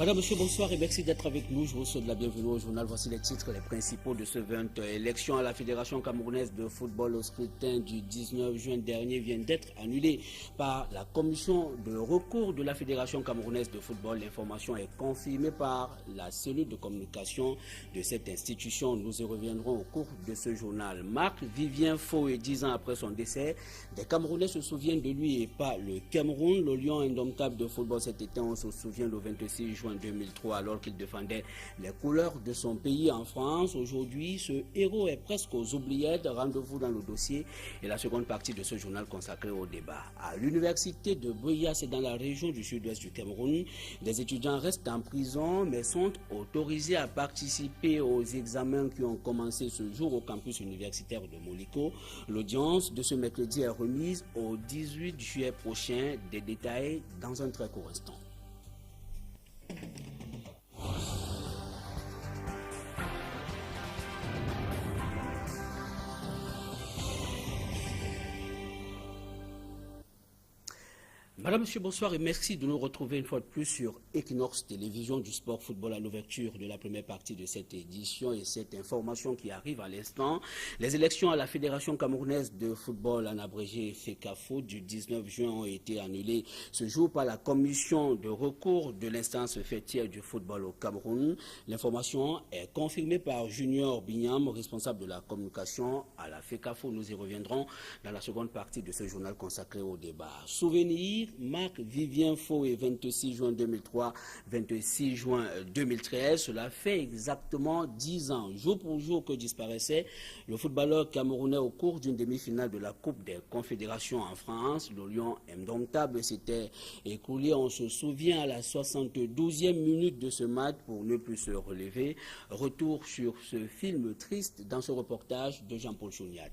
Madame, monsieur, bonsoir et merci d'être avec nous. Je vous souhaite la bienvenue au journal. Voici les titres, les principaux de ce 20. Élection à la Fédération camerounaise de football au scrutin du 19 juin dernier vient d'être annulée par la commission de recours de la Fédération camerounaise de football. L'information est confirmée par la cellule de communication de cette institution. Nous y reviendrons au cours de ce journal. Marc-Vivien Foé, 10 ans après son décès, des Camerounais se souviennent de lui et pas le Cameroun. Le lion indomptable de football cet été, on se souvient le 26 juin 2003 alors qu'il défendait les couleurs de son pays en France. Aujourd'hui, ce héros est presque aux oubliettes. Rendez-vous dans le dossier et la seconde partie de ce journal consacré au débat. À l'université de Buea, c'est dans la région du sud-ouest du Cameroun. Des étudiants restent en prison mais sont autorisés à participer aux examens qui ont commencé ce jour au campus universitaire de Moliko. L'audience de ce mercredi est remise au 18 juillet prochain. Des détails dans un très court instant. Madame, monsieur, bonsoir et merci de nous retrouver une fois de plus sur Equinox Télévision du sport football à l'ouverture de la première partie de cette édition et cette information qui arrive à l'instant. Les élections à la Fédération camerounaise de football, en abrégé FECAFO, du 19 juin ont été annulées ce jour par la commission de recours de l'instance fêtière du football au Cameroun. L'information est confirmée par Junior Bignam, responsable de la communication à la FECAFO. Nous y reviendrons dans la seconde partie de ce journal consacré au débat. Souvenir, Marc-Vivien Foé, 26 juin 2003, 26 juin 2013. Cela fait exactement 10 ans, jour pour jour, que disparaissait le footballeur camerounais au cours d'une demi-finale de la Coupe des Confédérations en France. Le lion indomptable s'était écoulé, on se souvient, à la 72e minute de ce match pour ne plus se relever. Retour sur ce film triste dans ce reportage de Jean-Paul Chouniat.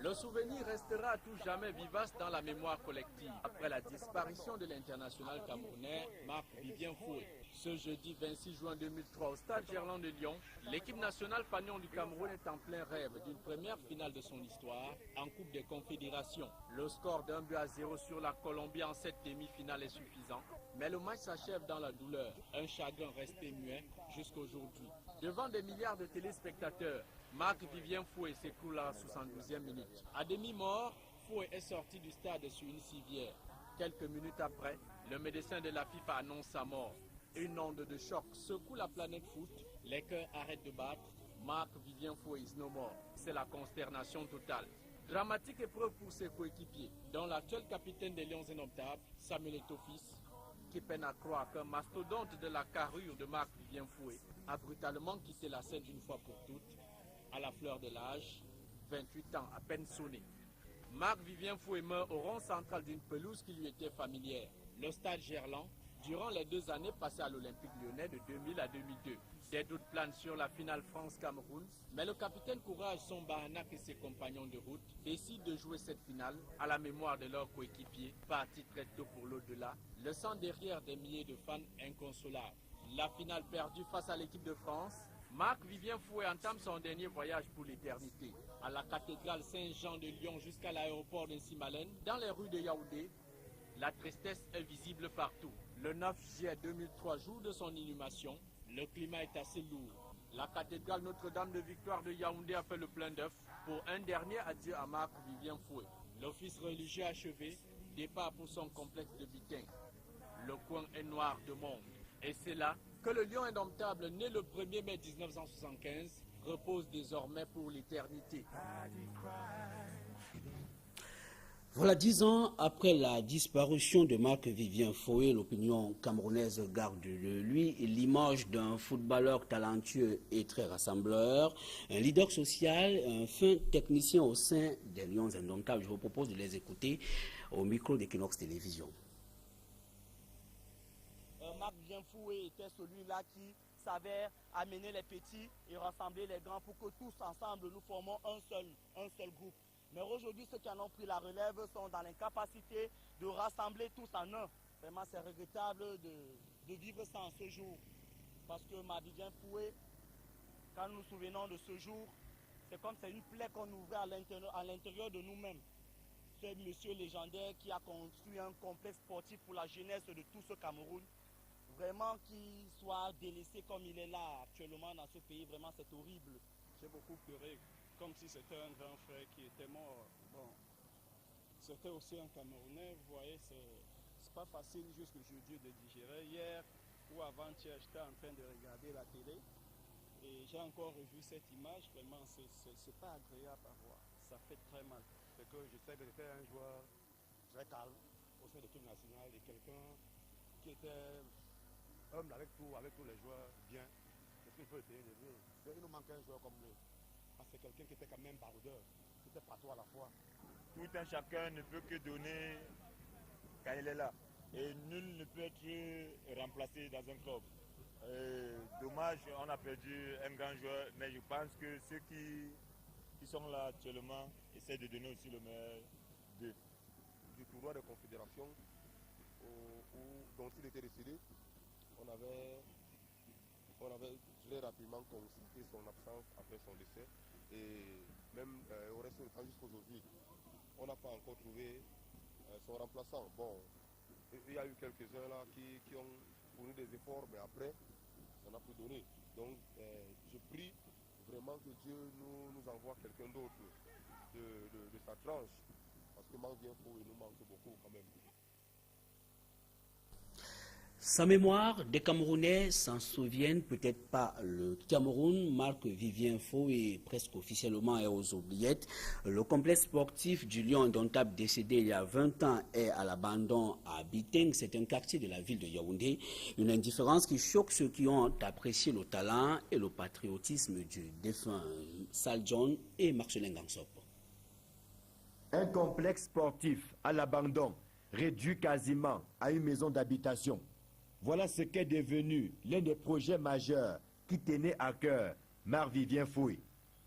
Le souvenir restera à tout jamais vivace dans la mémoire collective après la disparition de l'international camerounais Marc-Vivien Foé. Ce jeudi 26 juin 2003 au stade Gerland de Lyon, l'équipe nationale fanion du Cameroun est en plein rêve d'une première finale de son histoire en Coupe des Confédérations. Le score d'1-0 sur la Colombie en cette demi-finale est suffisant, mais le match s'achève dans la douleur, un chagrin resté muet jusqu'aujourd'hui. Devant des milliards de téléspectateurs, Marc-Vivien Foé s'écoule à la 72e minute. À demi-mort, Foé est sorti du stade sur une civière. Quelques minutes après, le médecin de la FIFA annonce sa mort. Une onde de choc secoue la planète foot. Les cœurs arrêtent de battre. Marc-Vivien Foé is no more. C'est la consternation totale. Dramatique épreuve pour ses coéquipiers, dont l'actuel capitaine des Lions indomptables, Samuel Eto'o-Fils, qui peine à croire qu'un mastodonte de la carrure de Marc-Vivien Foé a brutalement quitté la scène une fois pour toutes, à la fleur de l'âge, 28 ans à peine sonné. Marc-Vivien Foé meurt au rond central d'une pelouse qui lui était familière, le stade Gerland, durant les 2 années passées à l'Olympique lyonnais de 2000 à 2002. Des doutes planent sur la finale France-Cameroun, mais le capitaine Courage Sombahanak et ses compagnons de route décident de jouer cette finale à la mémoire de leurs coéquipiers, partis très tôt pour l'au-delà, laissant derrière des milliers de fans inconsolables. La finale perdue face à l'équipe de France, Marc-Vivien Foé entame son dernier voyage pour l'éternité. À la cathédrale Saint-Jean de Lyon jusqu'à l'aéroport de Simalène, dans les rues de Yaoundé, la tristesse est visible partout. Le 9 juillet 2003, jour de son inhumation, le climat est assez lourd. La cathédrale Notre-Dame de Victoire de Yaoundé a fait le plein d'œuf pour un dernier adieu à Marc-Vivien Foé. L'office religieux achevé, départ pour son complexe de Biting. Le coin est noir de monde. Et c'est là que le lion indomptable, né le 1er mai 1975, repose désormais pour l'éternité. Voilà, 10 ans après la disparition de Marc-Vivien Foé, l'opinion camerounaise garde de lui l'image d'un footballeur talentueux et très rassembleur, un leader social, un fin technicien au sein des Lions indomptables. Je vous propose de les écouter au micro d'Equinox Télévision. Marc-Vivien Foé était celui-là qui savait amener les petits et rassembler les grands pour que tous ensemble nous formons un seul groupe. Mais aujourd'hui, ceux qui en ont pris la relève sont dans l'incapacité de rassembler tous en un. Vraiment, c'est regrettable de vivre ça en ce jour. Parce que Marc-Vivien Foé, quand nous nous souvenons de ce jour, c'est comme c'est une plaie qu'on ouvrait à l'intérieur de nous-mêmes. Ce monsieur légendaire qui a construit un complexe sportif pour la jeunesse de tout ce Cameroun, vraiment qu'il soit délaissé comme il est là actuellement dans ce pays. Vraiment, c'est horrible. J'ai beaucoup pleuré, comme si c'était un grand frère qui était mort. Bon, c'était aussi un Camerounais, vous voyez, c'est pas facile jusqu'aujourd'hui de digérer. Hier ou avant-hier, j'étais en train de regarder la télé et j'ai encore revu cette image. Vraiment, c'est pas agréable à voir. Ça fait très mal. C'est que je sais que c'était un joueur très calme au sein de l'équipe nationale et quelqu'un qui était humble avec tous les joueurs, bien. C'est ce qu'il faut essayer de dire. Il nous manque un joueur comme lui. C'est quelqu'un qui était quand même baroudeur, qui était partout à la fois. Tout un chacun ne peut que donner quand il est là. Et nul ne peut être remplacé dans un club. Dommage, on a perdu un grand joueur, mais je pense que ceux qui sont là actuellement essaient de donner aussi le meilleur d'eux. Du tournoi de confédération dont il était décédé, on avait très rapidement constaté son absence après son décès. Et même au reste du temps jusqu'aujourd'hui, on n'a pas encore trouvé son remplaçant. Bon, il y a eu quelques-uns là qui ont fourni des efforts, mais après, ça n'a plus donné. Donc, je prie vraiment que Dieu nous envoie quelqu'un d'autre de sa tranche, parce que Marc Viviens Foué nous manque beaucoup quand même. Sa mémoire, des Camerounais s'en souviennent peut-être pas. Le Cameroun, Marc Vivien Foué, presque officiellement est aux oubliettes. Le complexe sportif du Lion Indomptable, décédé il y a 20 ans, est à l'abandon à Biteng. C'est un quartier de la ville de Yaoundé. Une indifférence qui choque ceux qui ont apprécié le talent et le patriotisme du défunt Sal John et Marcelin Gangsop. Un complexe sportif à l'abandon, réduit quasiment à une maison d'habitation. Voilà ce qu'est devenu l'un des projets majeurs qui tenait à cœur Marc Vivien Foué.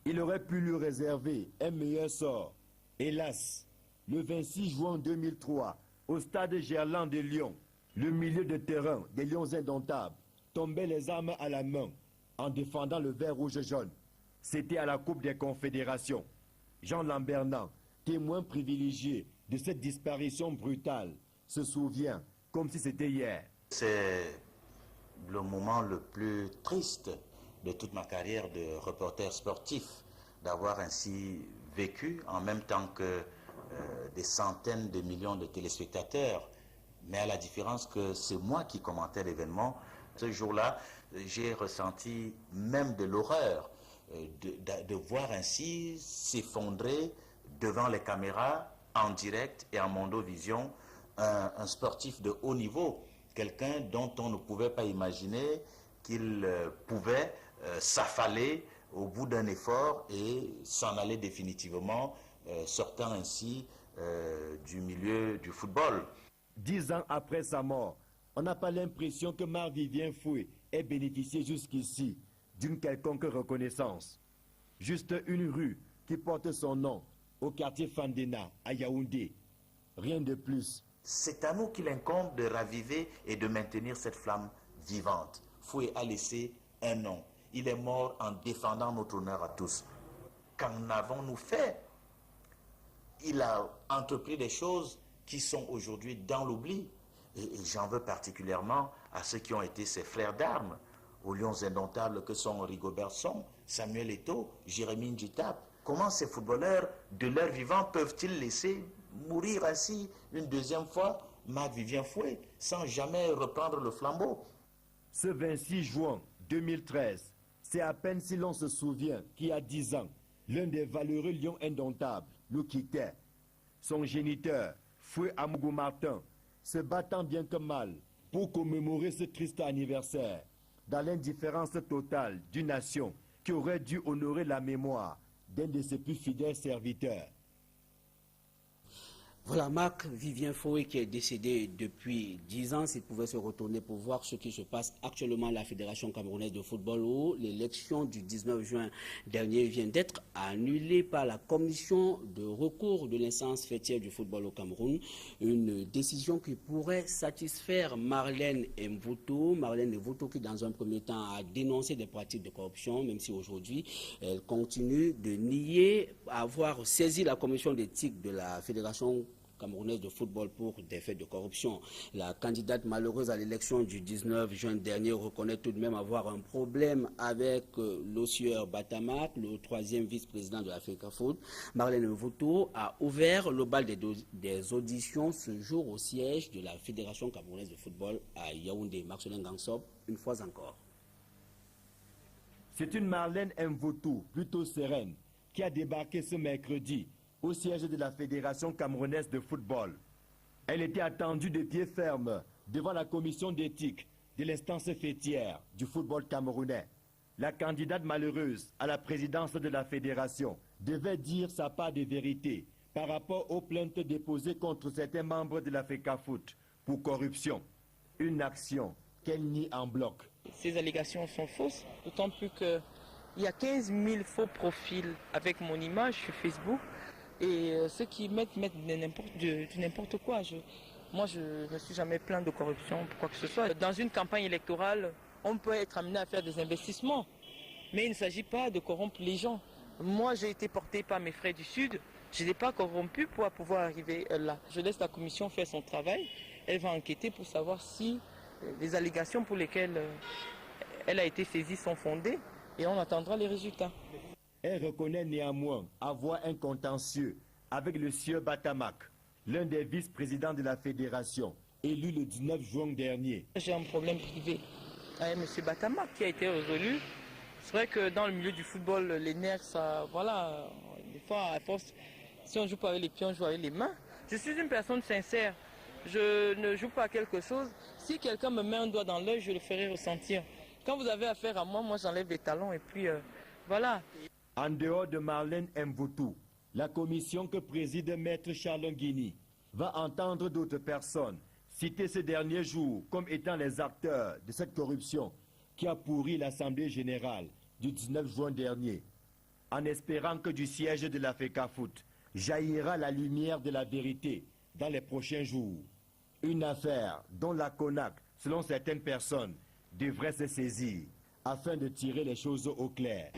Il aurait pu lui réserver un meilleur sort. Hélas, le 26 juin 2003, au stade Gerland de Lyon, le milieu de terrain des Lions Indomptables tombait les armes à la main en défendant le vert rouge jaune. C'était à la Coupe des Confédérations. Jean Lambernan, témoin privilégié de cette disparition brutale, se souvient comme si c'était hier. C'est le moment le plus triste de toute ma carrière de reporter sportif, d'avoir ainsi vécu en même temps que des centaines de millions de téléspectateurs, mais à la différence que c'est moi qui commentais l'événement. Ce jour-là, j'ai ressenti même de l'horreur de voir ainsi s'effondrer devant les caméras, en direct et en mondovision, un sportif de haut niveau, quelqu'un dont on ne pouvait pas imaginer qu'il pouvait s'affaler au bout d'un effort et s'en aller définitivement, sortant ainsi du milieu du football. 10 ans après sa mort, on n'a pas l'impression que Marc Vivien Foué ait bénéficié jusqu'ici d'une quelconque reconnaissance. Juste une rue qui porte son nom au quartier Fandena, à Yaoundé. Rien de plus. C'est à nous qu'il incombe de raviver et de maintenir cette flamme vivante. Foué a laissé un nom. Il est mort en défendant notre honneur à tous. Qu'en avons-nous fait? Il a entrepris des choses qui sont aujourd'hui dans l'oubli. Et j'en veux particulièrement à ceux qui ont été ses frères d'armes, aux Lions Indomptables que sont Rigobert Song, Samuel Eto'o, Jérémy Njitap. Comment ces footballeurs, de leur vivant, peuvent-ils laisser mourir ainsi une deuxième fois Marc Vivien Foué, sans jamais reprendre le flambeau? Ce 26 juin 2013, c'est à peine si l'on se souvient qu'il y a 10 ans, l'un des valeureux Lions Indomptables nous quittait. Son géniteur, Foué Amougou Martin, se battant bien que mal pour commémorer ce triste anniversaire, dans l'indifférence totale d'une nation qui aurait dû honorer la mémoire d'un de ses plus fidèles serviteurs. Voilà, Marc Vivien Foué qui est décédé depuis 10 ans. S'il pouvait se retourner pour voir ce qui se passe actuellement à la Fédération camerounaise de football, où l'élection du 19 juin dernier vient d'être annulée par la commission de recours de l'instance fêtière du football au Cameroun. Une décision qui pourrait satisfaire Marlène Mvuto. Marlène Mvuto qui, dans un premier temps, a dénoncé des pratiques de corruption, même si aujourd'hui, elle continue de nier avoir saisi la commission d'éthique de la Fédération camerounaise de football pour des faits de corruption. La candidate malheureuse à l'élection du 19 juin dernier reconnaît tout de même avoir un problème avec l'Ossieur Batamak, le troisième vice-président de l'Africa Foot. Marlène Mvuto a ouvert le bal des auditions ce jour au siège de la Fédération camerounaise de football à Yaoundé. Marcelin Gansop, une fois encore. C'est une Marlène Mvuto, plutôt sereine, qui a débarqué ce mercredi au siège de la Fédération camerounaise de football. Elle était attendue de pied ferme devant la commission d'éthique de l'instance fêtière du football camerounais. La candidate malheureuse à la présidence de la fédération devait dire sa part de vérité par rapport aux plaintes déposées contre certains membres de l'Africa Foot pour corruption. Une action qu'elle nie en bloc. Ces allégations sont fausses, d'autant plus qu'il y a 15 000 faux profils avec mon image sur Facebook. Et ceux qui mettent de n'importe quoi. Moi, je ne me suis jamais plaint de corruption, quoi que ce soit. Dans une campagne électorale, on peut être amené à faire des investissements. Mais il ne s'agit pas de corrompre les gens. Moi, j'ai été porté par mes frères du Sud. Je n'ai pas corrompu pour pouvoir arriver là. Je laisse la commission faire son travail. Elle va enquêter pour savoir si les allégations pour lesquelles elle a été saisie sont fondées. Et on attendra les résultats. Elle reconnaît néanmoins avoir un contentieux avec le sieur Batamak, l'un des vice-présidents de la fédération, élu le 19 juin dernier. J'ai un problème privé avec M. Batamak qui a été résolu. C'est vrai que dans le milieu du football, les nerfs, ça, voilà, des fois, à force, si on ne joue pas avec les pieds, on joue avec les mains. Je suis une personne sincère. Je ne joue pas à quelque chose. Si quelqu'un me met un doigt dans l'œil, je le ferai ressentir. Quand vous avez affaire à moi, j'enlève les talons et puis voilà. En dehors de Marlène Mvuto, la commission que préside Maître Charles Nguini va entendre d'autres personnes citées ces derniers jours comme étant les acteurs de cette corruption qui a pourri l'Assemblée générale du 19 juin dernier, en espérant que du siège de l'Africa Foot jaillira la lumière de la vérité dans les prochains jours. Une affaire dont la CONAC, selon certaines personnes, devrait se saisir afin de tirer les choses au clair.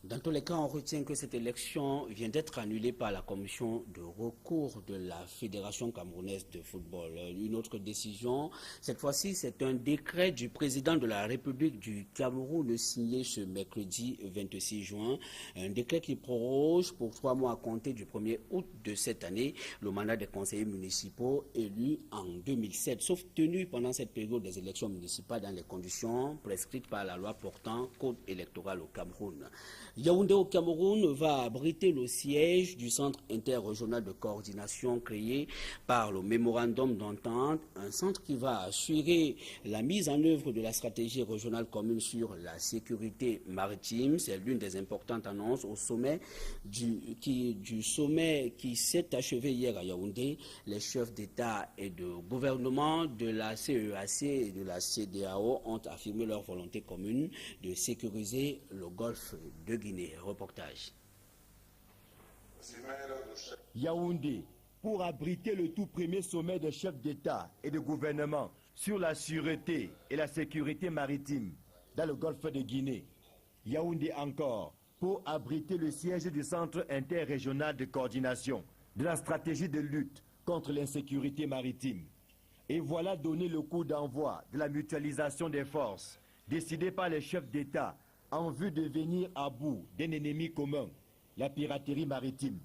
Dans tous les cas, on retient que cette élection vient d'être annulée par la commission de recours de la Fédération camerounaise de football. Une autre décision, cette fois-ci, c'est un décret du président de la République du Cameroun signé ce mercredi 26 juin. Un décret qui proroge pour 3 mois à compter du 1er août de cette année le mandat des conseillers municipaux élus en 2007, sauf tenu pendant cette période des élections municipales dans les conditions prescrites par la loi portant code électoral au Cameroun. Yaoundé au Cameroun va abriter le siège du centre interrégional de coordination créé par le mémorandum d'entente, un centre qui va assurer la mise en œuvre de la stratégie régionale commune sur la sécurité maritime. C'est l'une des importantes annonces au sommet du sommet qui s'est achevé hier à Yaoundé. Les chefs d'État et de gouvernement de la CEAC et de la CEDEAO ont affirmé leur volonté commune de sécuriser le golfe de Guinée. Reportage. Yaoundé, pour abriter le tout premier sommet des chefs d'État et de gouvernement sur la sûreté et la sécurité maritime dans le golfe de Guinée. Yaoundé encore, pour abriter le siège du centre interrégional de coordination de la stratégie de lutte contre l'insécurité maritime. Et voilà donné le coup d'envoi de la mutualisation des forces décidée par les chefs d'État en vue de venir à bout d'un ennemi commun, la piraterie maritime.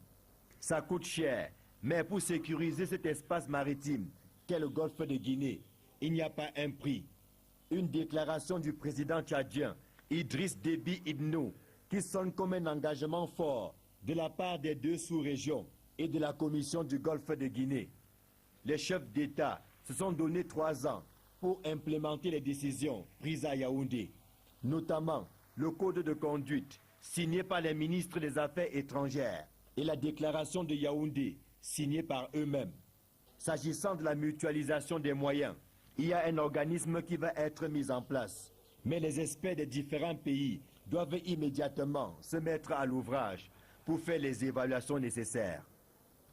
Ça coûte cher, mais pour sécuriser cet espace maritime qu'est le golfe de Guinée, il n'y a pas un prix. Une déclaration du président tchadien, Idriss Déby Itno, qui sonne comme un engagement fort de la part des deux sous-régions et de la commission du golfe de Guinée. Les chefs d'État se sont donné 3 ans pour implémenter les décisions prises à Yaoundé, notamment le code de conduite signé par les ministres des Affaires étrangères et la déclaration de Yaoundé signée par eux-mêmes. S'agissant de la mutualisation des moyens, il y a un organisme qui va être mis en place. Mais les experts des différents pays doivent immédiatement se mettre à l'ouvrage pour faire les évaluations nécessaires.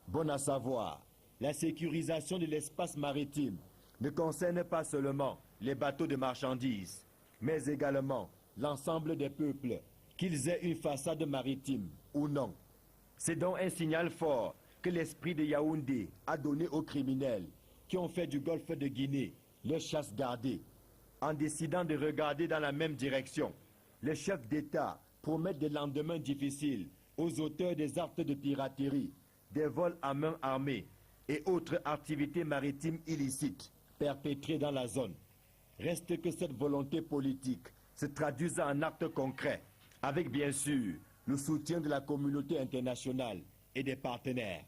Bon à savoir, la sécurisation de l'espace maritime ne concerne pas seulement les bateaux de marchandises, mais également l'ensemble des peuples, qu'ils aient une façade maritime ou non. C'est donc un signal fort que l'esprit de Yaoundé a donné aux criminels qui ont fait du golfe de Guinée leur chasse gardée. En décidant de regarder dans la même direction, les chefs d'État promettent des lendemains difficiles aux auteurs des actes de piraterie, des vols à main armée et autres activités maritimes illicites perpétrées dans la zone. Reste que cette volonté politique se traduise en actes concrets, avec bien sûr le soutien de la communauté internationale et des partenaires.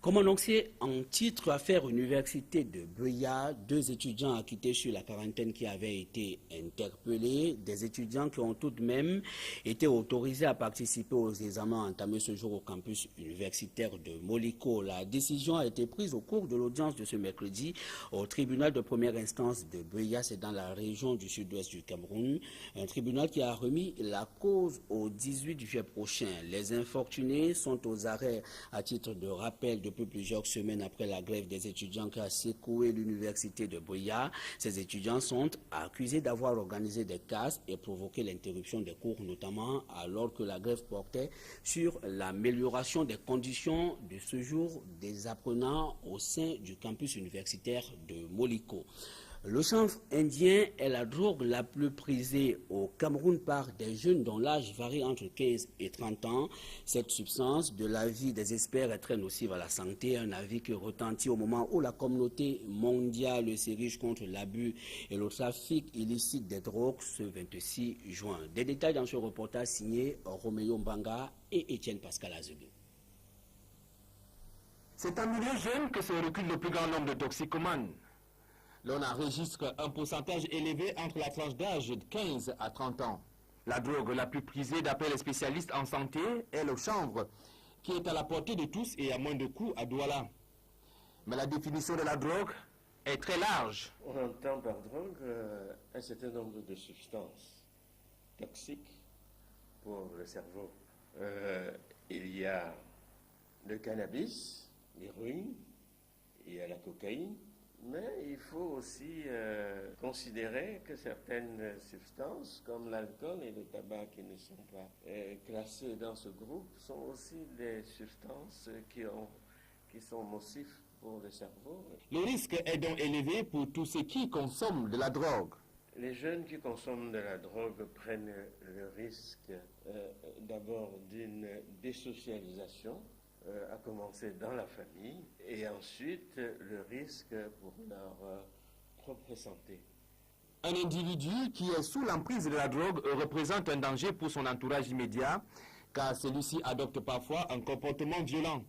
Comme annoncé en titre, affaire université de Buea, 2 étudiants acquittés sur la quarantaine qui avaient été interpellés, des étudiants qui ont tout de même été autorisés à participer aux examens entamés ce jour au campus universitaire de Moliko. La décision a été prise au cours de l'audience de ce mercredi au tribunal de première instance de Buea, c'est dans la région du sud-ouest du Cameroun, un tribunal qui a remis la cause au 18 juillet prochain. Les infortunés sont aux arrêts à titre de rappel depuis plusieurs semaines après la grève des étudiants qui a secoué l'université de Buea. Ces étudiants sont accusés d'avoir organisé des casses et provoqué l'interruption des cours, notamment alors que la grève portait sur l'amélioration des conditions de séjour des apprenants au sein du campus universitaire de Moliko. Le chanvre indien est la drogue la plus prisée au Cameroun par des jeunes dont l'âge varie entre 15 et 30 ans. Cette substance, de l'avis des experts, est très nocive à la santé, un avis qui retentit au moment où la communauté mondiale s'érige contre l'abus et le trafic illicite des drogues ce 26 juin. Des détails dans ce reportage signé Roméo Mbanga et Étienne Pascal Azegué. C'est en milieu jeune que se recule le plus grand nombre de toxicomanes. L'on enregistre un pourcentage élevé entre la tranche d'âge de 15 à 30 ans. La drogue la plus prisée d'après les spécialistes en santé est le chanvre, qui est à la portée de tous et à moins de coûts à Douala. Mais la définition de la drogue est très large. On entend par drogue un certain nombre de substances toxiques pour le cerveau. Il y a le cannabis, l'héroïne, il y a la cocaïne. Mais il faut aussi considérer que certaines substances, comme l'alcool et le tabac qui ne sont pas classées dans ce groupe, sont aussi des substances qui sont nocives pour le cerveau. Le risque est donc élevé pour tous ceux qui consomment de la drogue. Les jeunes qui consomment de la drogue prennent le risque d'abord d'une désocialisation, à commencer dans la famille, et ensuite le risque pour leur propre santé. Un individu qui est sous l'emprise de la drogue représente un danger pour son entourage immédiat, car celui-ci adopte parfois un comportement violent.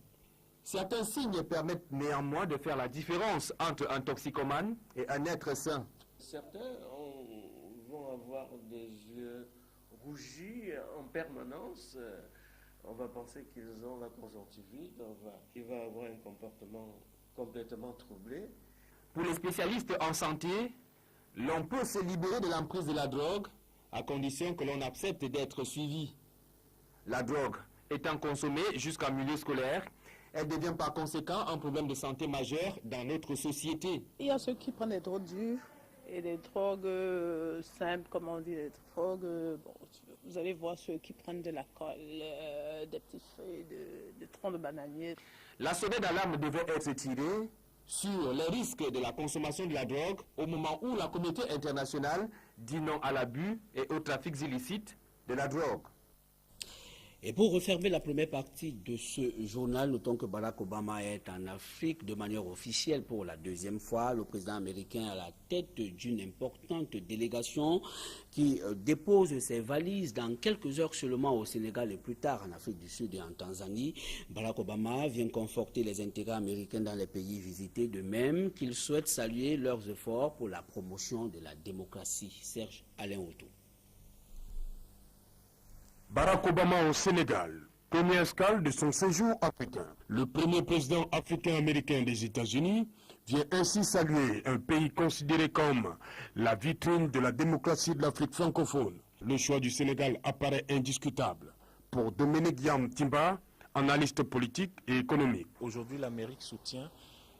Certains signes permettent néanmoins de faire la différence entre un toxicomane et un être sain. Certains vont avoir des yeux rougis en permanence. On va penser qu'ils ont la conjonctivite, il va avoir un comportement complètement troublé. Pour les spécialistes en santé, l'on peut se libérer de l'emprise de la drogue à condition que l'on accepte d'être suivi. La drogue étant consommée jusqu'en milieu scolaire, elle devient par conséquent un problème de santé majeur dans notre société. Il y a ceux qui prennent des drogues dures et des drogues simples, comme on dit, des drogues... vous allez voir ceux qui prennent de la colle, des petites feuilles de troncs de bananier. La sonnette d'alarme devrait être tirée sur les risques de la consommation de la drogue au moment où la communauté internationale dit non à l'abus et aux trafics illicites de la drogue. Et pour refermer la première partie de ce journal, notons que Barack Obama est en Afrique de manière officielle pour la deuxième fois. Le président américain est à la tête d'une importante délégation qui dépose ses valises dans quelques heures seulement au Sénégal et plus tard en Afrique du Sud et en Tanzanie. Barack Obama vient conforter les intérêts américains dans les pays visités, de même qu'il souhaite saluer leurs efforts pour la promotion de la démocratie. Serge Alain Otto. Barack Obama au Sénégal, première escale de son séjour africain. Le premier président africain-américain des États-Unis vient ainsi saluer un pays considéré comme la vitrine de la démocratie de l'Afrique francophone. Le choix du Sénégal apparaît indiscutable. Pour Dominique Yam Timba, analyste politique et économique. Aujourd'hui, l'Amérique soutient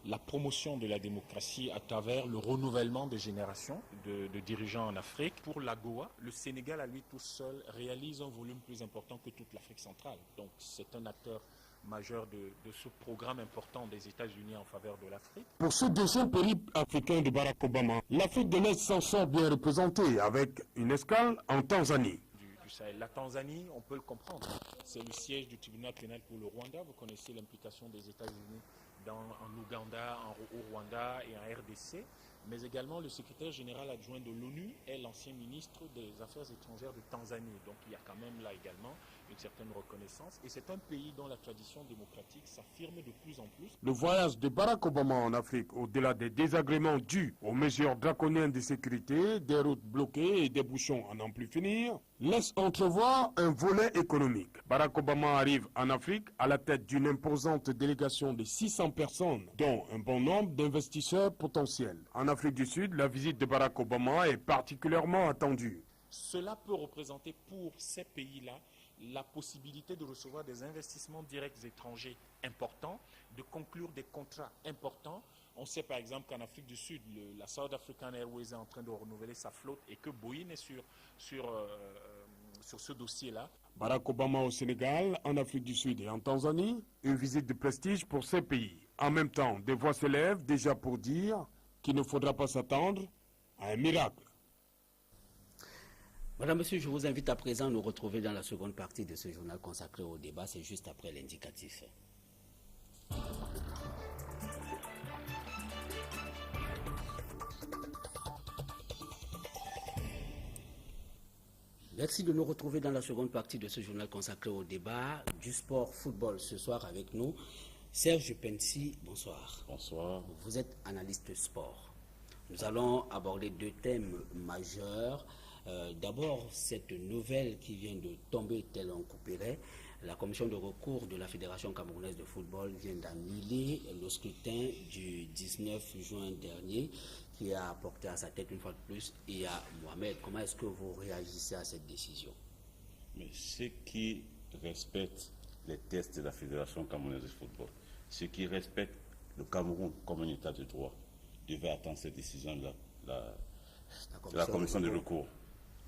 la promotion de la démocratie à travers le renouvellement des générations de dirigeants en Afrique. Pour l'AGOA, le Sénégal à lui tout seul réalise un volume plus important que toute l'Afrique centrale. Donc c'est un acteur majeur de ce programme important des États-Unis en faveur de l'Afrique. Pour ce deuxième périple africain de Barack Obama, l'Afrique de l'Est s'en sort bien représentée avec une escale en Tanzanie. Du Sahel. La Tanzanie, on peut le comprendre, c'est le siège du tribunal pénal pour le Rwanda. Vous connaissez l'implication des États-Unis en Ouganda, au Rwanda et en RDC, mais également le secrétaire général adjoint de l'ONU est l'ancien ministre des Affaires étrangères de Tanzanie. Donc il y a quand même là également une certaine reconnaissance. Et c'est un pays dont la tradition démocratique s'affirme de plus en plus. Le voyage de Barack Obama en Afrique, au-delà des désagréments dus aux mesures draconiennes de sécurité, des routes bloquées et des bouchons à n'en plus finir, laisse entrevoir un volet économique. Barack Obama arrive en Afrique à la tête d'une imposante délégation de 600 personnes, dont un bon nombre d'investisseurs potentiels. En Afrique du Sud, la visite de Barack Obama est particulièrement attendue. Cela peut représenter pour ces pays-là la possibilité de recevoir des investissements directs étrangers importants, de conclure des contrats importants. On sait par exemple qu'en Afrique du Sud, la South African Airways est en train de renouveler sa flotte et que Boeing est sur ce dossier-là. Barack Obama au Sénégal, en Afrique du Sud et en Tanzanie, une visite de prestige pour ces pays. En même temps, des voix s'élèvent déjà pour dire qu'il ne faudra pas s'attendre à un miracle. Madame, Monsieur, je vous invite à présent à nous retrouver dans la seconde partie de ce journal consacré au débat. C'est juste après l'indicatif. Merci de nous retrouver dans la seconde partie de ce journal consacré au débat du sport football. Ce soir avec nous, Serge Pensi, bonsoir. Bonsoir. Vous êtes analyste sport. Nous allons aborder deux thèmes majeurs. D'abord, cette nouvelle qui vient de tomber tel un couperet. La commission de recours de la Fédération camerounaise de football vient d'annuler le scrutin du 19 juin dernier qui a porté à sa tête une fois de plus Iya Mohamed. Comment est-ce que vous réagissez à cette décision? Mais ceux qui respectent les tests de la Fédération camerounaise de football, ceux qui respectent le Cameroun comme un état de droit, devaient attendre cette décision-là, la commission de recours.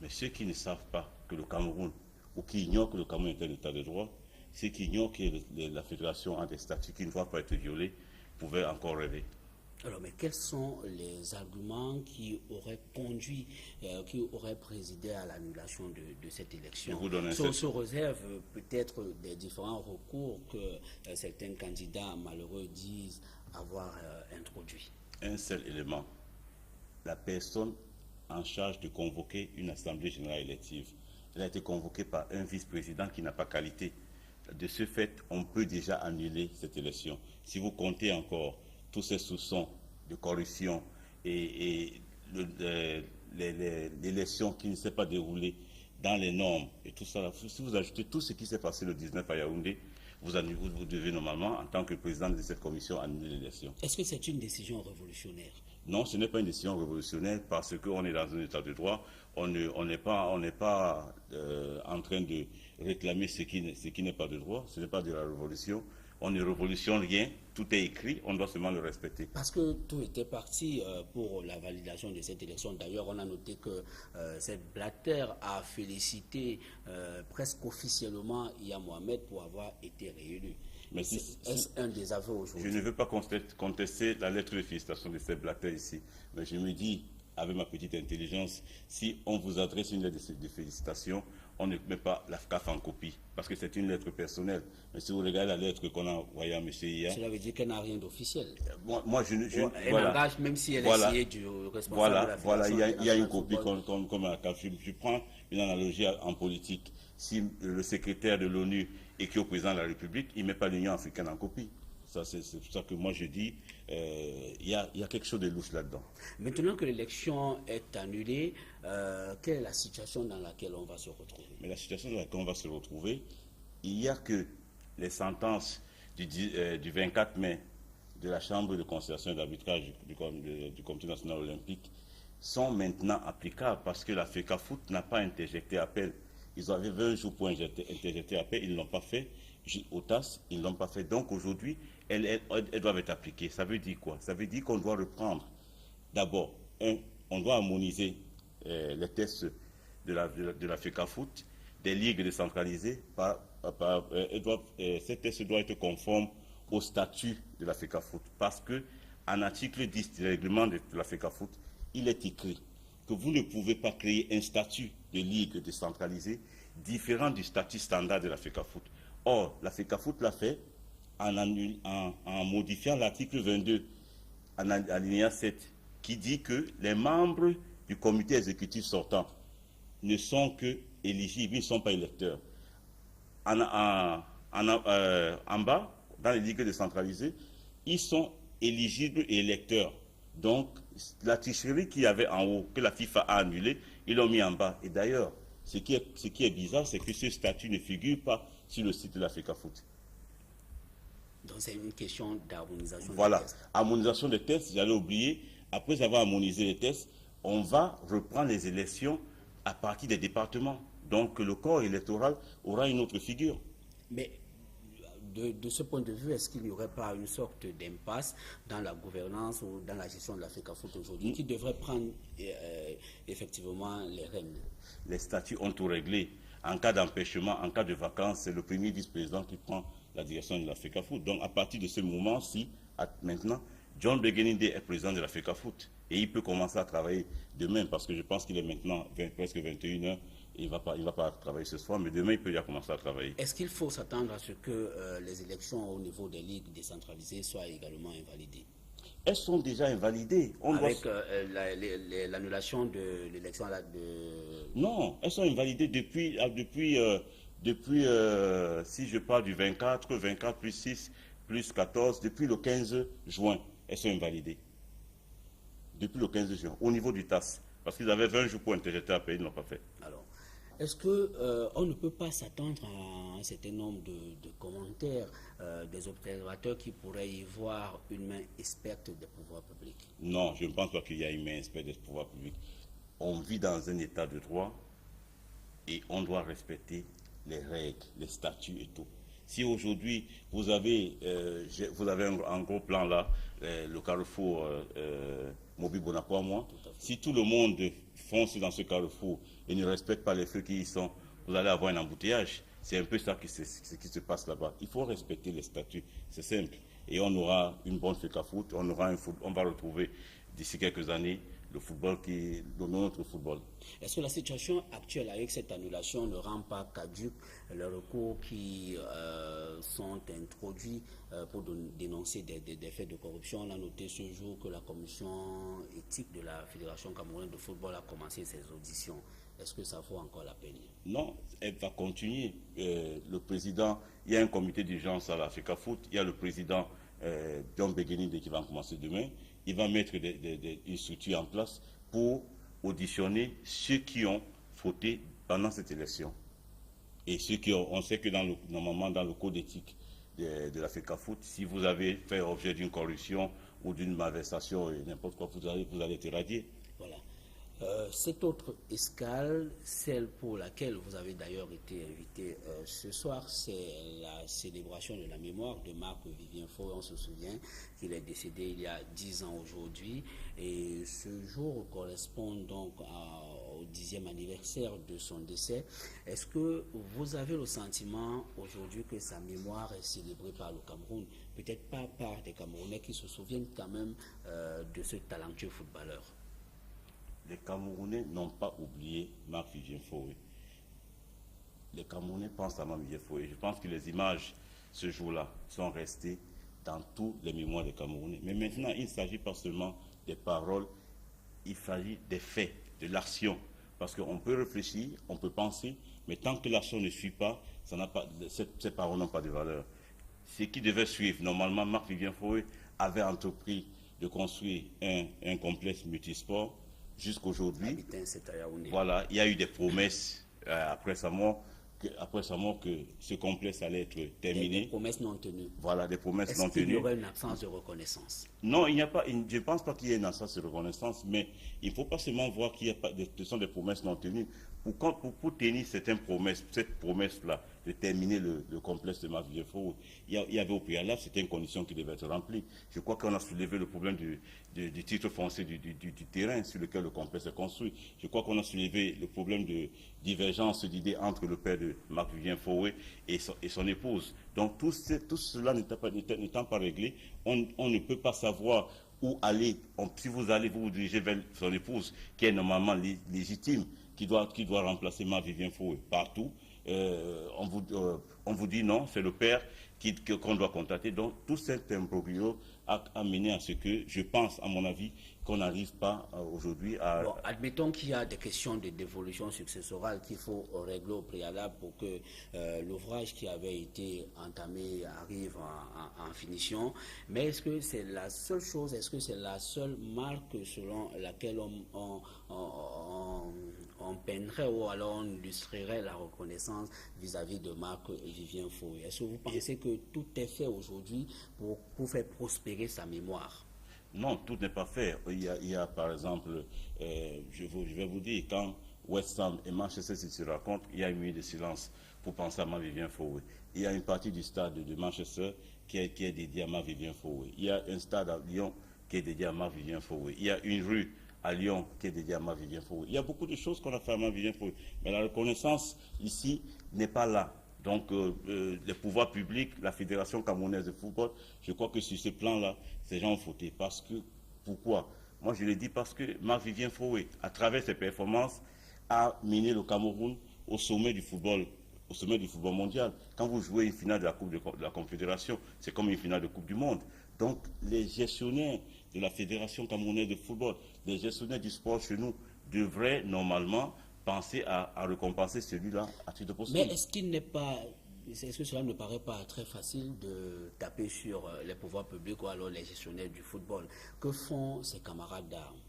Mais ceux qui ne savent pas que le Cameroun, ou qui ignorent que le Cameroun est un état de droit, ceux qui ignorent que la fédération a des statuts qui ne doivent pas être violés, pouvaient encore rêver. Alors, mais quels sont les arguments qui auraient conduit, qui auraient présidé à l'annulation de cette élection? Sous réserve peut-être des différents recours que certains candidats malheureux disent avoir introduits. Un seul élément. La personne en charge de convoquer une assemblée générale élective, elle a été convoquée par un vice-président qui n'a pas qualité. De ce fait, on peut déjà annuler cette élection. Si vous comptez encore tous ces soupçons de corruption et l'élection qui ne s'est pas déroulée dans les normes et tout ça, si vous ajoutez tout ce qui s'est passé le 19 à Yaoundé, vous devez normalement, en tant que président de cette commission, annuler l'élection. Est-ce que c'est une décision révolutionnaire? Non, ce n'est pas une décision révolutionnaire parce qu'on est dans un état de droit. On n'est pas en train de réclamer ce qui n'est pas de droit. Ce n'est pas de la révolution. On ne révolutionne rien. Tout est écrit. On doit seulement le respecter. Parce que tout était parti pour la validation de cette élection. D'ailleurs, on a noté que cette Blatter a félicité presque officiellement Iya Mohamed pour avoir été réélu. Mais est-ce un des aveux aujourd'hui? Je ne veux pas contester la lettre de félicitation de cette Blatter ici. Mais je me dis, avec ma petite intelligence, si on vous adresse une lettre de félicitations, on ne met pas la CAF en copie, parce que c'est une lettre personnelle. Mais si vous regardez la lettre qu'on a envoyée à M. Iya... Cela veut dire qu'elle n'a rien d'officiel. Moi, elle engage, même si elle est signée du responsable de la fédération. Voilà, il y a une copie comme à la CAF. Je prends une analogie en politique. Si le secrétaire de l'ONU écrit au président de la République, il ne met pas l'Union africaine en copie. C'est pour ça que moi je dis, il y a quelque chose de louche là-dedans. Maintenant que l'élection est annulée, quelle est la situation dans laquelle on va se retrouver? Mais la situation dans laquelle on va se retrouver, il n'y a que les sentences du 24 mai de la Chambre de conciliation et d'arbitrage du Comité national olympique sont maintenant applicables parce que la FECAFOOT n'a pas interjecté appel. Ils avaient 20 jours pour interjeter après, ils ne l'ont pas fait. Au TAS, ils ne l'ont pas fait. Donc aujourd'hui, elles doivent être appliquées. Ça veut dire quoi? Ça veut dire qu'on doit reprendre. D'abord, on doit harmoniser les tests de la FECAFOOT, des ligues décentralisées. Ces tests doivent être conformes au statut de la FECAFOOT. Parce qu'en article 10 du règlement de la FECAFOOT, il est écrit que vous ne pouvez pas créer un statut de ligue décentralisée différent du statut standard de la FECAFOOT. Or, la FECAFOOT l'a fait en modifiant l'article 22, en alinéa 7, qui dit que les membres du comité exécutif sortant ne sont que éligibles, ils ne sont pas électeurs. En bas, dans les ligues décentralisées, ils sont éligibles et électeurs. Donc, la tricherie qu'il y avait en haut, que la FIFA a annulée, ils l'ont mis en bas. Et d'ailleurs, ce qui est bizarre, c'est que ce statut ne figure pas sur le site de la FECAFOOT. Donc c'est une question d'harmonisation des tests. Harmonisation des tests, j'allais oublier. Après avoir harmonisé les tests, on va reprendre les élections à partir des départements. Donc le corps électoral aura une autre figure. Mais de ce point de vue, est-ce qu'il n'y aurait pas une sorte d'impasse dans la gouvernance ou dans la gestion de la FECAFOOT aujourd'hui qui devrait prendre effectivement les rênes? Les statuts ont tout réglé. En cas d'empêchement, en cas de vacances, c'est le premier vice-président qui prend la direction de la FECAFOOT. Donc à partir de ce moment-ci, maintenant, John Begeninde est président de la FECAFOOT et il peut commencer à travailler demain parce que je pense qu'il est maintenant presque 21h. Il ne va pas travailler ce soir, mais demain, il peut déjà commencer à travailler. Est-ce qu'il faut s'attendre à ce que les élections au niveau des ligues décentralisées soient également invalidées? Elles sont déjà invalidées. Avec l'annulation de l'élection Non, elles sont invalidées depuis si je parle du 24 plus 6 plus 14, depuis le 15 juin, elles sont invalidées. Depuis le 15 juin, au niveau du TAS. Parce qu'ils avaient 20 jours pour interjeter à payer, ils ne l'ont pas fait. Alors, est-ce qu'on ne peut pas s'attendre à un certain nombre de commentaires des observateurs qui pourraient y voir une main experte des pouvoirs publics? Non, je ne pense pas qu'il y a une main experte des pouvoirs publics. On vit dans un état de droit et on doit respecter les règles, les statuts et tout. Si aujourd'hui, vous avez un gros plan là, le carrefour Mobile Bonaparte, moi, si tout le monde fonce dans ce carrefour et ne respecte pas les feux qui y sont, vous allez avoir un embouteillage. C'est un peu ça qui se passe là-bas. Il faut respecter les statuts, c'est simple. Et on aura une bonne FECAFOOT, on va retrouver d'ici quelques années notre football. Est-ce que la situation actuelle avec cette annulation ne rend pas caduque les recours qui sont introduits pour dénoncer des faits de corruption? On a noté ce jour que la commission éthique de la Fédération camerounaise de football a commencé ses auditions. Est-ce que ça vaut encore la peine? Non, elle va continuer. Le président, il y a un comité d'urgence à la FECAFOOT, il y a le président John Begeninde qui va commencer demain. Il va mettre une structure en place pour auditionner ceux qui ont fauté pendant cette élection. Et ceux qui on sait que normalement dans le code éthique de la FECAFOOT, si vous avez fait objet d'une corruption ou d'une malversation et n'importe quoi, vous allez être radié. Voilà. Cette autre escale, celle pour laquelle vous avez d'ailleurs été invité ce soir, c'est la célébration de la mémoire de Marc-Vivien Fauré. On se souvient qu'il est décédé il y a 10 ans aujourd'hui et ce jour correspond donc au 10e anniversaire de son décès. Est-ce que vous avez le sentiment aujourd'hui que sa mémoire est célébrée par le Cameroun, peut-être pas par des Camerounais qui se souviennent quand même de ce talentueux footballeur? Les Camerounais n'ont pas oublié Marc-Vivien Fauré. Les Camerounais pensent à Marc-Vivien Fauré. Je pense que les images, ce jour-là, sont restées dans tous les mémoires des Camerounais. Mais maintenant, il ne s'agit pas seulement des paroles, il s'agit des faits, de l'action. Parce qu'on peut réfléchir, on peut penser, mais tant que l'action ne suit pas, ces paroles n'ont pas de valeur. Ce qui devait suivre, normalement, Marc-Vivien Fauré avait entrepris de construire un complexe multisport. Jusqu'aujourd'hui, voilà, il y a eu des promesses après sa mort que ce complexe allait être terminé. Des promesses non tenues. Voilà, des promesses non tenues. Est-ce qu'il y aurait une absence de reconnaissance? Non, il n'y a pas. Je ne pense pas qu'il y ait une absence de reconnaissance, mais il ne faut pas seulement voir qu'il y a pas ce sont des promesses non tenues. pour tenir cette promesse-là, de terminer le complexe de Marc-Vivien Foé, il y avait au préalable, c'était une condition qui devait être remplie. Je crois qu'on a soulevé le problème du titre foncier du terrain sur lequel le complexe est construit. Je crois qu'on a soulevé le problème de divergence d'idées entre le père de Marc-Vivien Foé et son épouse. Donc tout cela n'étant pas réglé, on ne peut pas savoir où aller. Si vous vous dirigez vers son épouse, qui est normalement légitime, qui doit remplacer Marc-Vivien Foé partout, on vous dit non, c'est le père qu'on doit contacter. Donc tout cet imbroglio a mené à ce que, je pense, à mon avis, qu'on n'arrive pas aujourd'hui à... Bon, admettons qu'il y a des questions de dévolution successorale qu'il faut régler au préalable pour que l'ouvrage qui avait été entamé arrive en finition. Mais est-ce que c'est la seule chose, est-ce que c'est la seule marque selon laquelle on peindrait ou alors on illustrerait la reconnaissance vis-à-vis de Marc-Vivien Foé? Est-ce que vous pensez que tout est fait aujourd'hui pour faire prospérer sa mémoire? Non, tout n'est pas fait. Il y a par exemple, je vais vous dire, quand West Ham et Manchester City se racontent, il y a une minute de silence pour penser à Marc-Vivien Foé. Il y a une partie du stade de Manchester qui est dédiée à Marc-Vivien Foé. Il y a un stade à Lyon qui est dédié à Marc-Vivien Foé. Il y a une rue à Lyon qui est dédiée à Marc-Vivien Foé. Il y a beaucoup de choses qu'on a fait à Marc-Vivien Foé. Mais la reconnaissance ici n'est pas là. Donc, les pouvoirs publics, la Fédération camerounaise de football, je crois que sur ce plan-là, ces gens ont fauté. Parce que, pourquoi? Moi, je le dis parce que Marc-Vivien Foé, à travers ses performances, a mené le Cameroun au sommet du football mondial. Quand vous jouez une finale de la Coupe de la Confédération, c'est comme une finale de Coupe du Monde. Donc, les gestionnaires de la Fédération camerounaise de football, les gestionnaires du sport chez nous, devraient normalement penser à récompenser celui-là à titre possible. Mais est-ce que cela ne paraît pas très facile de taper sur les pouvoirs publics ou alors les gestionnaires du football? Que font ces camarades d'armes?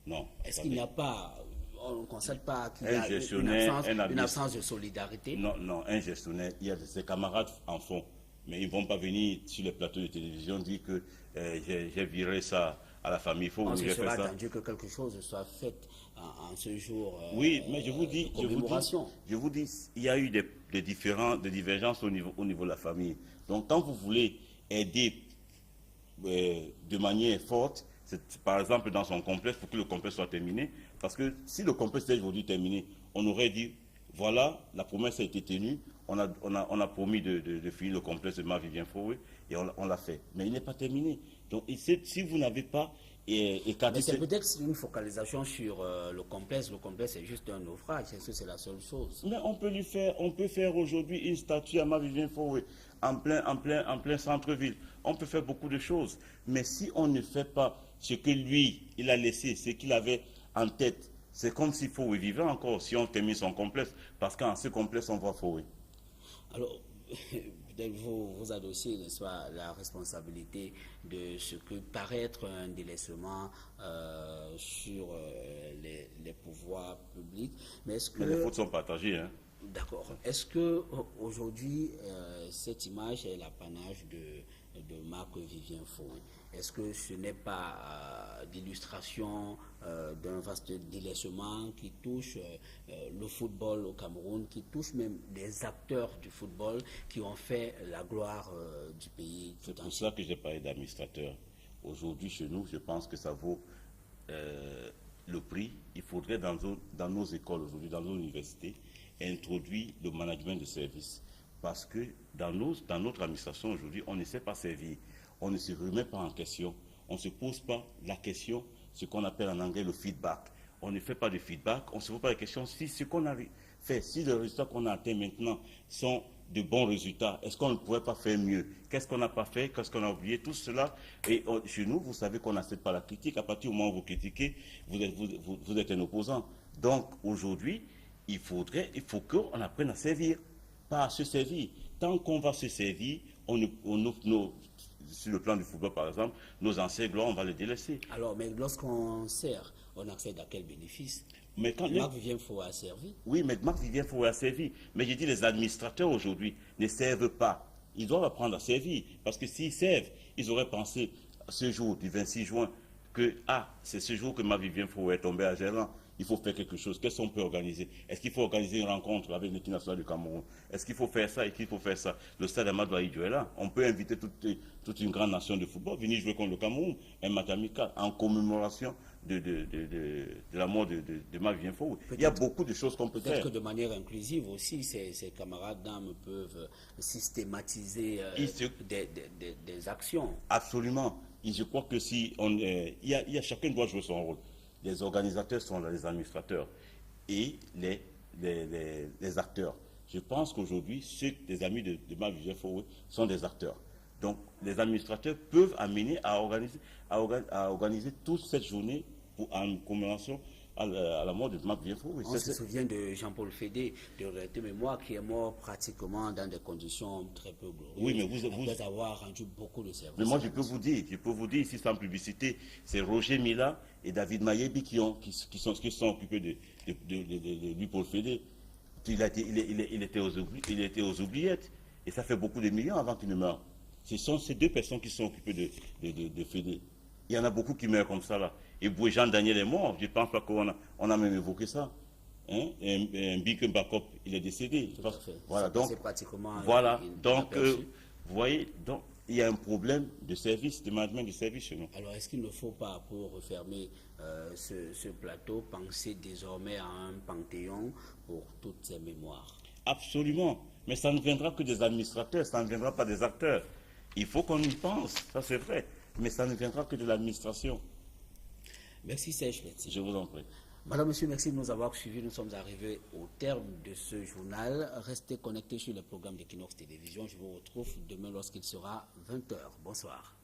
Non. Est-ce qu'il n'y a pas, on ne constate pas qu'il y a une absence de solidarité? Non, un gestionnaire, il y a ses camarades en font, mais ils ne vont pas venir sur les plateaux de télévision dire que j'ai viré ça à la famille. On se sera attendu que quelque chose soit fait en ce jour. Oui, mais je vous dis, il y a eu des divergences au niveau de la famille. Donc, quand vous voulez aider de manière forte, par exemple dans son complexe, pour que le complexe soit terminé, parce que si le complexe est aujourd'hui terminé, on aurait dit, voilà, la promesse a été tenue, on a promis de finir le complexe de Marc-Vivien Foé, et on l'a fait. Mais il n'est pas terminé. Donc, si vous n'avez pas... Mais c'est peut-être une focalisation sur le complexe. Le complexe est juste un naufrage. Est-ce que c'est la seule chose? Mais on peut faire aujourd'hui une statue à Marc-Vivien Foé en plein centre-ville. On peut faire beaucoup de choses. Mais si on ne fait pas ce que lui, il a laissé, ce qu'il avait en tête, c'est comme si Foé vivait encore, si on termine son complexe. Parce qu'en ce complexe, on voit Foé. Alors... Vous adossez, n'est-ce pas, la responsabilité de ce que paraît être un délaissement sur les pouvoirs publics. Mais les fautes sont partagées. Hein. D'accord. Est-ce que aujourd'hui cette image est l'apanage de Marc-Vivien Foé? Est-ce que ce n'est pas l'illustration d'un vaste délaissement qui touche le football au Cameroun, qui touche même des acteurs du football qui ont fait la gloire du pays? C'est pour ça que j'ai parlé d'administrateur. Aujourd'hui, chez nous, je pense que ça vaut le prix. Il faudrait dans nos écoles aujourd'hui, dans nos universités, introduire le management de service. Parce que dans notre administration aujourd'hui, on ne sait pas servir. On ne se remet pas en question, on ne se pose pas la question, ce qu'on appelle en anglais le feedback. On ne fait pas de feedback, on ne se pose pas la question si ce qu'on a fait, si les résultats qu'on a atteints maintenant sont de bons résultats, est-ce qu'on ne pourrait pas faire mieux? Qu'est-ce qu'on n'a pas fait? Qu'est-ce qu'on a oublié? Tout cela, et chez nous, vous savez qu'on n'accepte pas la critique. À partir du moment où vous critiquez, vous êtes un opposant. Donc aujourd'hui, il faut qu'on apprenne à servir, pas à se servir. Tant qu'on va se servir, sur le plan du football, par exemple, nos anciens gloires, on va les délaisser. Alors, mais lorsqu'on sert, on accède à quel bénéfice? Mais quand Marc-Vivien Foé a servi. Oui, mais Marc-Vivien Foé a servi. Mais j'ai dit, les administrateurs aujourd'hui ne servent pas. Ils doivent apprendre à servir. Parce que s'ils servent, ils auraient pensé ce jour du 26 juin que, c'est ce jour que Marc-Vivien Foé est tombé à Gerland. il faut faire quelque chose. Qu'est-ce qu'on peut organiser? Est-ce qu'il faut organiser une rencontre avec l'équipe nationale du Cameroun? Est-ce qu'il faut faire ça et qu'il faut faire ça? Le stade Amadou Ahidjo est là. On peut inviter toute une grande nation de football, venir jouer contre le Cameroun, un match amical, en commémoration de la mort de Marc Vivien Foé. Il y a beaucoup de choses qu'on peut faire. Peut-être que de manière inclusive aussi, ces camarades d'armes peuvent systématiser des actions. Absolument. Et je crois que si chacun doit jouer son rôle. Les organisateurs sont là, les administrateurs et les acteurs. Je pense qu'aujourd'hui, les amis de Marc Vivien Foé sont des acteurs. Donc, les administrateurs peuvent amener à organiser toute cette journée en commémoration à la mort de Marc Vivien Foé. On se souvient de Jean-Paul Fédé, de Réalité Mémoire, qui est mort pratiquement dans des conditions très peu glorieuses. Oui, mais vous après avoir rendu beaucoup de services. Mais moi, je peux vous dire ici sans publicité, c'est Roger Mila et David Mayebi qui sont occupés de lui Paul Fédé. Il était aux oubliettes. Et ça fait beaucoup de millions avant qu'il ne meure. Ce sont ces deux personnes qui sont occupées de Fédé. Il y en a beaucoup qui meurent comme ça là. Et Jean Daniel est mort. Je ne pense pas qu'on a même évoqué ça. Hein? Un Bik Bakop, il est décédé. Voilà, donc, vous voyez, donc, il y a un problème de service, de management du service chez nous. Alors, est-ce qu'il ne faut pas, pour refermer ce plateau, penser désormais à un panthéon pour toutes ces mémoires? Absolument. Mais ça ne viendra que des administrateurs, ça ne viendra pas des acteurs. Il faut qu'on y pense, ça c'est vrai. Mais ça ne viendra que de l'administration. Merci Serge Letzi. Je vous en prie. Madame, Monsieur, merci de nous avoir suivis. Nous sommes arrivés au terme de ce journal. Restez connectés sur le programme d'Equinox Télévision. Je vous retrouve demain lorsqu'il sera 20h. Bonsoir.